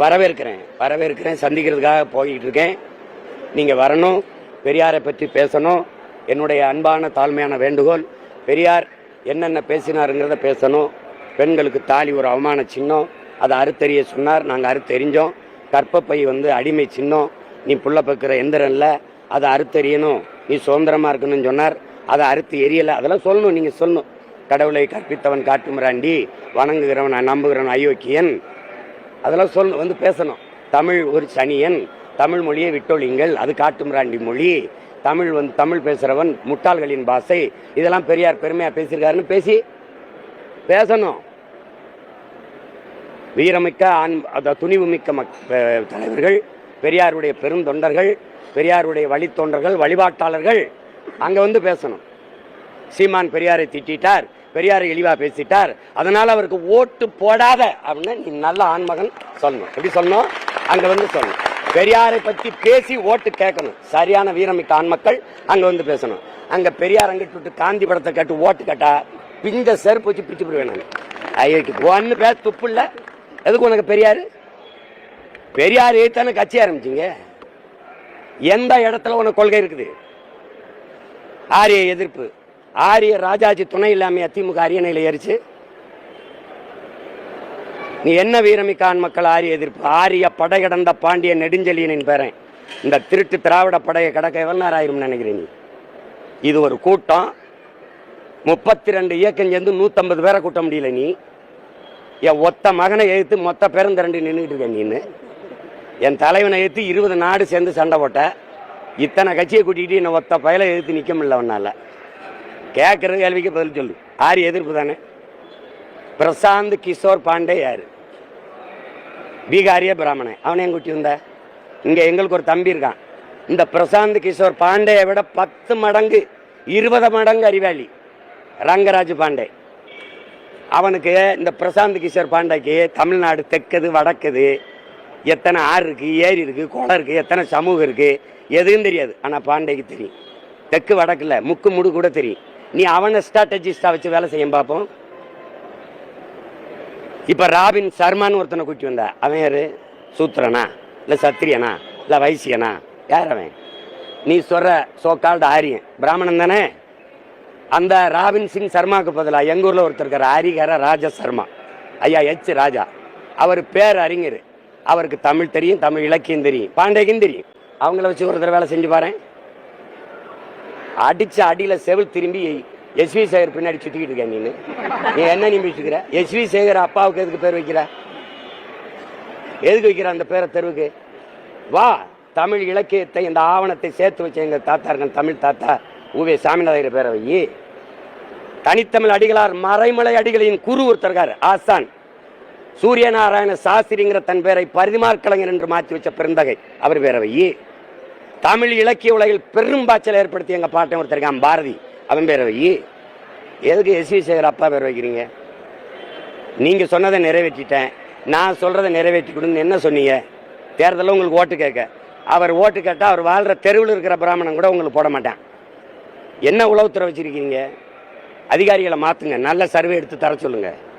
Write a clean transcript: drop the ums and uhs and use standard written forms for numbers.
வரவேற்கிறேன். சந்திக்கிறதுக்காக போய்கிட்டு இருக்கேன். நீங்கள் வரணும், பெரியாரை பற்றி பேசணும். என்னுடைய அன்பான தாழ்மையான வேண்டுகோள், பெரியார் என்னென்ன பேசினாருங்கிறத பேசணும். பெண்களுக்கு தாலி ஒரு அவமான சின்னம், அதை அறுத்தறிய சொன்னார். நாங்கள் அறுத்தெறிஞ்சோம். கற்பப்பை அடிமை சின்னம், நீ புள்ள பக்கிற எந்திரம் இல்லை, அதை அறுத்தறியணும். நீ சுதந்திரமாக இருக்கணும்னு சொன்னார், அதை அறுத்து எரியலை. அதெல்லாம் சொல்லணும், நீங்கள் சொல்லணும். கடவுளை கற்பித்தவன் காட்டுமிராண்டி, வணங்குகிறவன் நம்புகிறவன் அயோக்கியன், அதெல்லாம் பேசணும். தமிழ் ஒரு சனியன், தமிழ் மொழியை விட்டொழிங்கள், அது காட்டுமிராண்டி மொழி. தமிழ் பேசுகிறவன் முட்டாள்களின் பாஷை. இதெல்லாம் பெரியார் பெருமையாக பேசியிருக்காருன்னு பேசணும். வீரமிக்க துணிவு மிக்க தலைவர்கள், பெரியாருடைய பெருந்தொண்டர்கள், பெரியாருடைய வழித்தொண்டர்கள், வழிபாட்டாளர்கள் அங்கே பேசணும். சீமான் பெரியாரை திட்டார், பெரியாரை இழிவா பேசிட்டார், அதனால அவருக்கு ஓட்டு போடாத அப்படின்னு நீ நல்ல ஆண்மகன் சொல்லணும். எப்படி சொல்லணும்? அங்க சொல்லணும். பெரியாரை பத்தி பேசி ஓட்டு கேட்கணும். சரியான வீரமிக்க ஆண்மக்கள் அங்க பேசணும். அங்க பெரியார் அங்கிட்டு விட்டு காந்தி படத்தை கேட்டு ஓட்டு கேட்டா பிஞ்ச செருப்பு வச்சு பிச்சு போடுவேன். ஐயோக்கு ஒன்னு பேச துப்பு இல்ல. எதுக்கு உனக்கு பெரியார் தானே கட்சி ஆரம்பிச்சிங்க? எந்த இடத்துல உனக்கு கொள்கை இருக்குது? ஆரிய எதிர்ப்பு. ஆரிய ராஜாஜி துணை இல்லாமையா திமுக அரியணையில் ஏறிச்சு? நீ என்ன வீரமிக்க ஆண்மக்கள் ஆரிய எதிர்ப்பு? ஆரிய படை கடந்த பாண்டிய நெடுஞ்செழியனின் பேரன். இந்த திருட்டு திராவிட படையை கடக்க எவ்வளவு நேரம் ஆயிரும் நினைக்கிறேன் நீ? இது ஒரு கூட்டம், 32 இயக்கம் சேர்ந்து 150 பேரை கூட்ட முடியல. நீ என் ஒத்த மகனை எழுத்து மொத்த பேருந்திரண்டு நின்றுட்டு இருக்க. நீன்னு என் தலைவனை எழுத்து 20 நாடு சேர்ந்து சண்டை போட்ட. இத்தனை கட்சியை கூட்டிகிட்டு என்ன ஒத்த பயலை எழுத்து நிற்க முடியல உன்னால. கேட்கறது கேள்விக்கு பதில் சொல்லு. ஆரிய எதிர்ப்பு தானே. பிரசாந்த் கிஷோர் பாண்டே யாரு? பீகாரிய பிராமணன். அவனை என் குட்டி வந்த இங்க எங்களுக்கு ஒரு தம்பி இருக்கான். இந்த பிரசாந்த் கிஷோர் பாண்டேயை விட 10 மடங்கு 20 மடங்கு அறிவாளி ரங்கராஜ் பாண்டே. அவனுக்கு இந்த பிரசாந்த் கிஷோர் பாண்டேக்கு தமிழ்நாடு தெற்குது வடக்குது, எத்தனை ஆறு இருக்கு, ஏரி இருக்கு, குளம் இருக்கு, எத்தனை சமூகம் இருக்கு, எதுவும் தெரியாது. ஆனால் பாண்டேக்கு தெரியும். தெற்கு வடக்குல முக்கு முடு கூட தெரியும். நீ அவனை ஸ்ட்ராட்டஜிஸ்டா வச்சு வேலை செய்ய பார்ப்போம். இப்ப ராபின் சர்மான்னு ஒருத்தனை கூட்டி வந்தா, அவன் யாரு? சூத்திரனா இல்ல சத்திரியனா இல்ல வைசியனா? யார் அவன்? நீ சொல்ற சோகால்டு ஆரியன் பிராமணன் தானே. அந்த ராபின் சிங் சர்மாவுக்கு பதிலாக எங்க ஊர்ல ஒருத்தர் இருக்கார், ஹரிகர ராஜா சர்மா, ஐயா எச் ராஜா. அவர் பேர் அறிஞர். அவருக்கு தமிழ் தெரியும், தமிழ் இலக்கியம் தெரியும், பாண்டேக்கும் தெரியும். அவங்கள வச்சு ஒரு தடவை வேலை செஞ்சு பாரு. அடிச்ச அடியில செவில் திரும்பி எஸ்வி சேகர் பின்னாடி சுத்திக்கிட்டு இருக்க. நீ என்ன நிமிச்சுக்கிற? எஸ்வி சேகர் அப்பாவுக்கு எதுக்கு பேர் வைக்கிற? எதுக்கு வைக்கிற அந்த பேரை தெருவுக்கு? வா, தமிழ் இலக்கியத்தை இந்த ஆவணத்தை சேர்த்து வச்ச எங்க தாத்தா இருக்க தமிழ் தாத்தா உவே சாமிநாதர் பேரை வை. தனித்தமிழ் அடிகளார் மறைமலை அடிகளின் குரு ஒருத்தர்கார் ஆசான் சூரியநாராயண சாஸ்திரிங்கிற தன் பேரை பரிதிமார் கலைஞர் என்று மாற்றி வச்ச பெருந்தகை அவர் பேரை வை. தமிழ் இலக்கிய உலகில் பெரும் பாய்ச்சல் ஏற்படுத்தி எங்க பாட்டன் ஒருத்தருக்கான் பாரதி, அவன் பேரை வை. எதுக்கு எஸ்வி சேகர் அப்பா பேர் வைக்கிறீங்க? நீங்க சொன்னதை நிறைவேற்றிட்டேன், நான் சொல்றதை நிறைவேற்றி கொடுன்னு என்ன சொன்னீங்க? தேர்தலில் உங்களுக்கு ஓட்டு கேட்க. அவர் ஓட்டு கேட்டால் அவர் வாழ்ற தெருவில் இருக்கிற பிராமணன் கூட உங்களுக்கு போட மாட்டான். என்ன உளவுத்துறை வச்சிருக்கீங்க? அதிகாரிகளை மாத்துங்க, நல்ல சர்வே எடுத்து தர சொல்லுங்க.